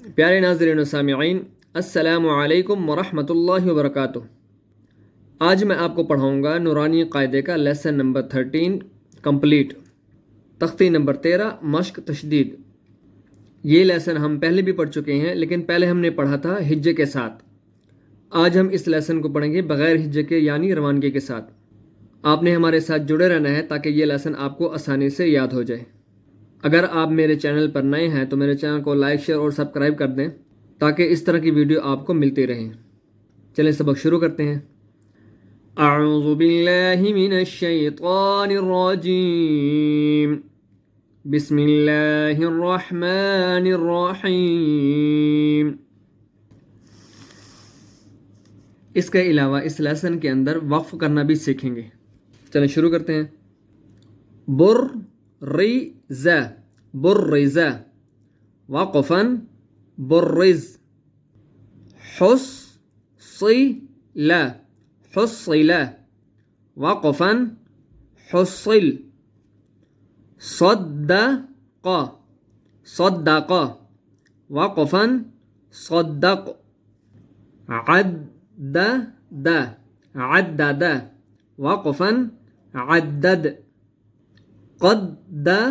پیارے ناظرین و سامعین، السلام علیکم ورحمۃ اللہ وبرکاتہ۔ آج میں آپ کو پڑھاؤں گا نورانی قاعدے کا لیسن نمبر 13 کمپلیٹ، تختی نمبر 13 مشق تشدید۔ یہ لیسن ہم پہلے بھی پڑھ چکے ہیں، لیکن پہلے ہم نے پڑھا تھا ہجے کے ساتھ۔ آج ہم اس لیسن کو پڑھیں گے بغیر ہجے کے، یعنی روانگی کے ساتھ۔ آپ نے ہمارے ساتھ جڑے رہنا ہے تاکہ یہ لیسن آپ کو آسانی سے یاد ہو جائے۔ اگر آپ میرے چینل پر نئے ہیں تو میرے چینل کو لائک، شیئر اور سبسکرائب کر دیں تاکہ اس طرح کی ویڈیو آپ کو ملتی رہیں۔ چلیں سبق شروع کرتے ہیں۔ اعوذ باللہ من الشیطان الرجیم، بسم اللہ الرحمن الرحیم۔ اس کے علاوہ اس لیسن کے اندر وقف کرنا بھی سیکھیں گے۔ چلیں شروع کرتے ہیں۔ برز، برز، وقفا برز، حصل، حصل، وقفا حصل، صدق، صدق، وقفا صدق، عدد، عدد، وقفا عدد، قدر،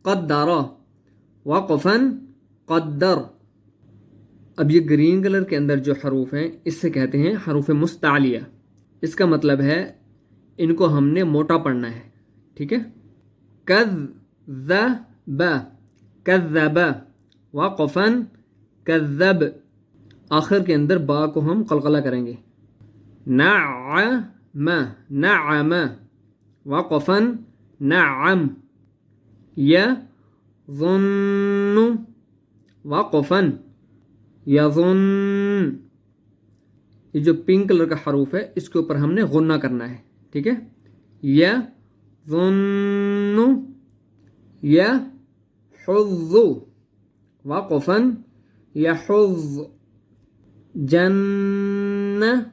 قدر، وقفا قدر۔ اب یہ گرین کلر کے اندر جو حروف ہیں اس سے کہتے ہیں حروف مستعلیہ۔ اس کا مطلب ہے ان کو ہم نے موٹا پڑھنا ہے، ٹھیک ہے۔ کذب، کذب، وقفا کذب، آخر کے اندر با کو ہم قلقلہ کریں گے۔ نعم، نعم، وقفا نعم، یظن، وقفا یظن۔ یہ جو پنک کلر کا حروف ہے اس کے اوپر ہم نے غنہ کرنا ہے، ٹھیک ہے۔ یظن، یحظ، وقفا یحظ، جنت،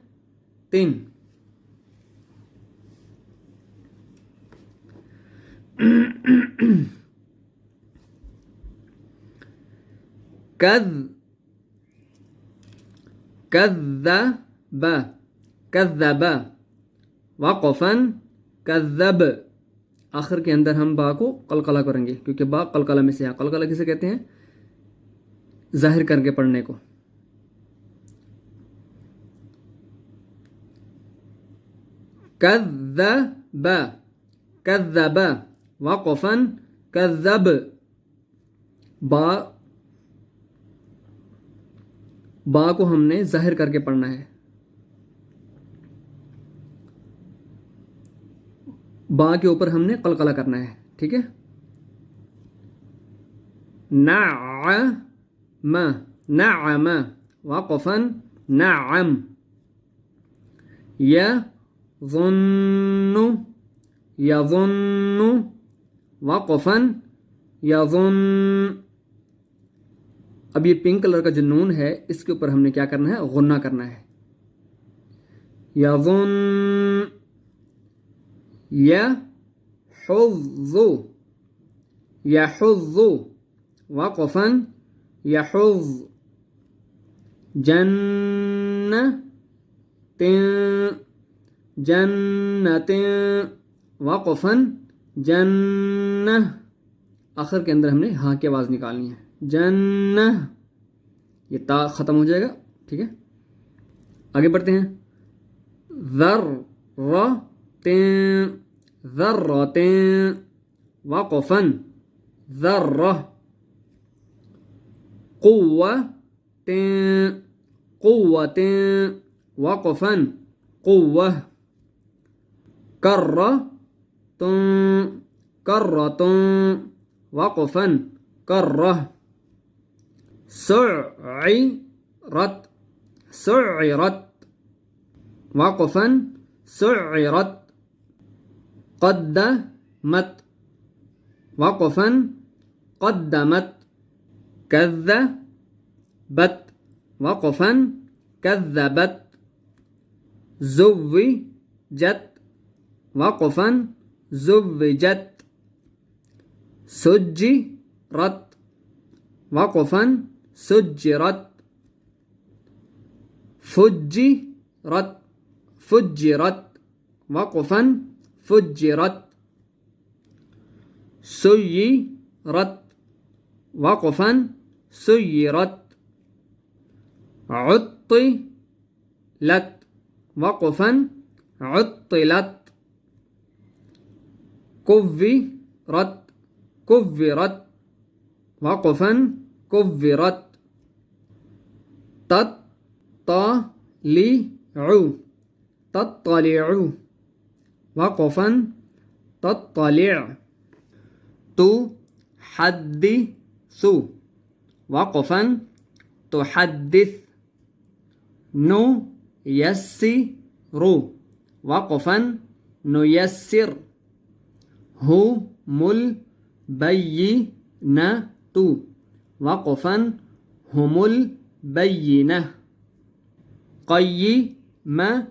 کذب، کذب، وقفا کذب۔ آخر کے اندر ہم با کو قلقلہ کریں گے کیونکہ با قلقلہ میں سے ہے۔ قلقلہ کسے کہتے ہیں؟ ظاہر کر کے پڑھنے کو۔ کذب، کذب، وقفا کذب، با کو ہم نے ظاہر کر کے پڑھنا ہے۔ با کے اوپر ہم نے قلقلہ کرنا ہے، ٹھیک ہے۔ نعم، نعم، وقفا نعم، یظن، یظن، وقفا یظن۔ اب یہ پنک کلر کا جو نون ہے اس کے اوپر ہم نے کیا کرنا ہے؟ غنہ کرنا ہے۔ یظن، یحظ، یحظ، وقفا یحظ، جنت، جنت، وقفا جنہ۔ آخر کے اندر ہم نے ہاں کی آواز نکالنی ہے، جنہ۔ یہ تا ختم ہو جائے گا، ٹھیک ہے۔ آگے بڑھتے ہیں۔ ذرۃ، ذرۃ، وقفا ذرہ، قوۃ، قوۃ، وقفا قوہ، کرۃ، کرۃ، وقفا کرہ، سعرت، سعرت، وقفا سعرت، قدمت، وقفا قدمت، كذبت، وقفا كذبت، زوجت، وقفا زوجت، سجرت، وقفا سجرت فجرت فجرت وقفا فجرت سيرت وقفا سيرت عطلت وقفا عطلت كفرت كفرت وقفا كفرت تطلع تطلع وقفا تطلع تحدث وقفا تحدث نيسر وقفا نيسر هم البينة وقفا هم البينة قيمة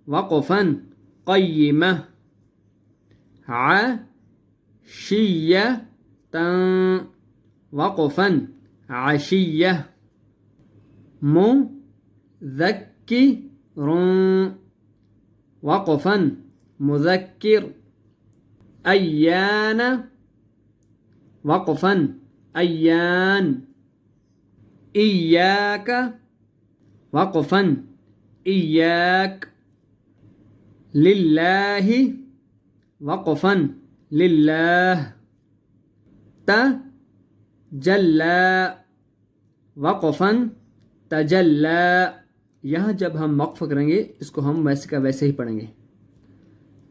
وقفا قيمة عشية وقفا عشية مذكر وقفا مذكر أيان وقفا أيان إياك وقفا إياك لله وقفا لله تجلى وقفا تجلى. یہاں جب ہم وقف کریں گے اس کو ہم ویسے کا ویسے ہی پڑھیں گے.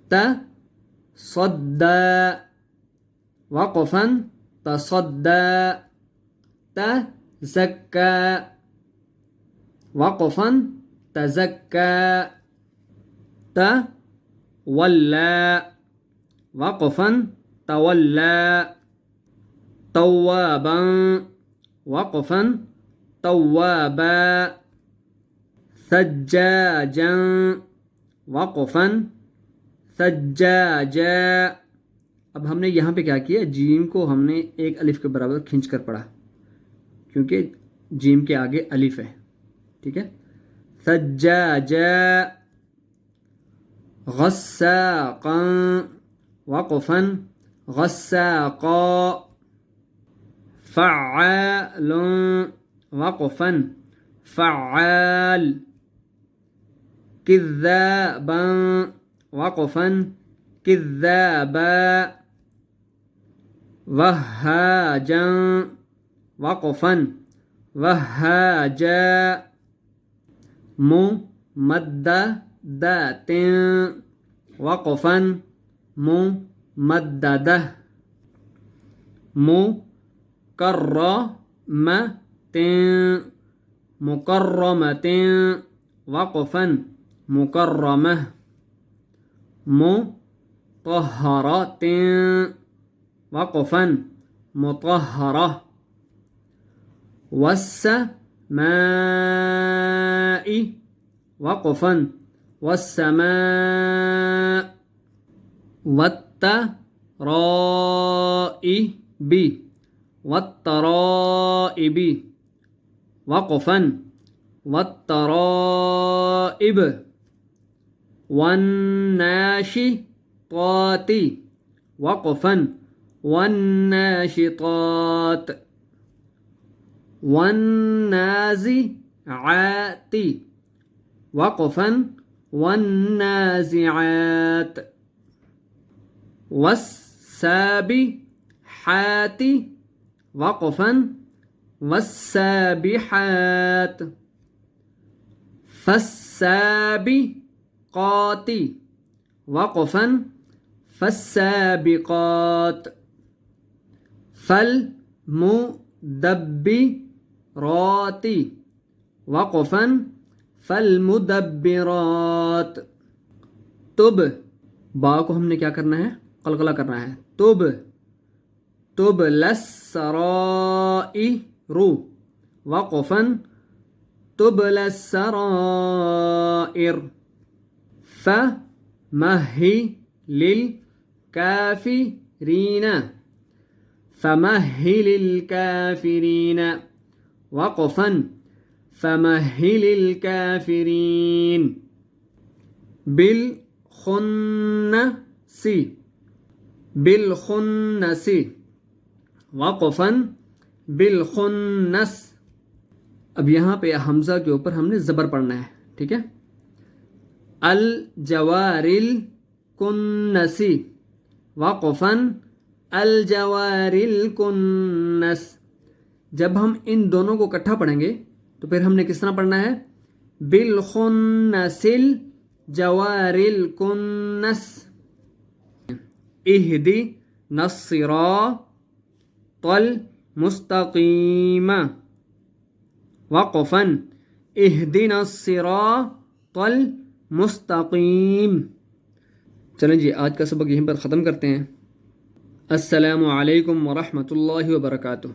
تصدى وقفا تصدى تزكى وقفا تزكى تولى وقفا تولى توابا وقفا توابا ثجاجا وقفا ثجاجا. اب ہم نے یہاں پہ کیا کیا، جیم کو ہم نے ایک الف کے برابر کھینچ کر پڑھا کیونکہ جیم کے آگے الف ہے. ٹھیک ہے. ثجاجا غساقا وقفا غساقا فعال وقفا فعال كذابا وقفا كذابا وهاجا وقفا وهاجا ممددة وقفا ممددة مكرمة مكرمة وقفا مكرمة مطهرة وقفا مطهرة والسماء وقفا والسماء والترائب والترائب وقفا والترائب والناشطات وقفا والناشطات والنازعات وقفا والنازعات والسابحات وقفا والسابحات فالسابقات وقفا فالسابقات فالمدبرات وقفا فالمدبرات. تب با کو ہم نے کیا کرنا ہے، قلقلہ کرنا ہے. تب للسرائر وقفا تبلى السرائر فمهل للكافرين فمهل الكافرين وقفا فمهل الكافرين بالخنس بالخنس وقفا بالخنس. اب یہاں پہ حمزہ کے اوپر ہم نے زبر پڑھنا ہے, ٹھیک ہے. الجوارل کنسی وقفا الجوارل کنس. جب ہم ان دونوں کو اکٹھا پڑھیں گے تو پھر ہم نے کس طرح پڑھنا ہے؟ بالخنسل جوارل کنس. اہدی الصراط المستقیم وقفا اہدنا الصراط المستقیم. چلیں جی, آج کا سبق یہیں پر ختم کرتے ہیں. السلام علیکم ورحمۃ اللہ وبرکاتہ.